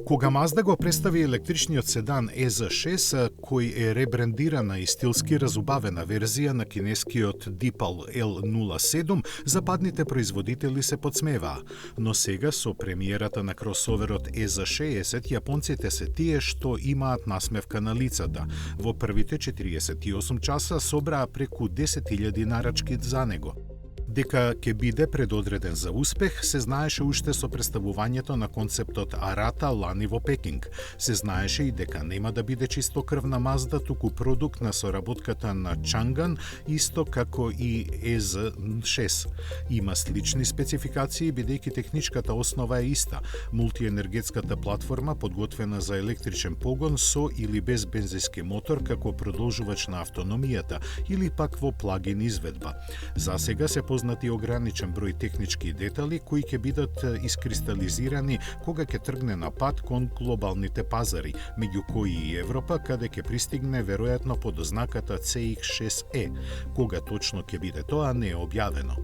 Кога Mazda го представи електричниот седан EZ6, кој е ребрендирана и стилски разубавена верзија на кинескиот Deepal L07, западните производители се подсмеваа. Но сега со премиерата на кросоверот EZ60, јапонците се тие што имаат насмевка на лицата. Во првите 48 часа собраа преку 10.000 нарачки за него. Дека ќе биде предодреден за успех, се знаеше уште со представувањето на концептот Арата лани во Пекинг. Се знаеше и дека нема да биде чистокрвна Mazda, туку продукт на соработката на Чанган, исто како и EZ6. Има слични спецификации, бидејќи техничката основа е иста. Мултиенергетската платформа подготвена за електричен погон со или без бензински мотор како продолжувач на автономијата или пак во плагин изведба. Засега се познати ограничен број технички детали кои ќе бидат искристализирани кога ќе тргне на пат кон глобалните пазари, меѓу кои и Европа, каде ќе пристигне веројатно под ознаката CX6E. Кога точно ќе биде тоа не е објавено.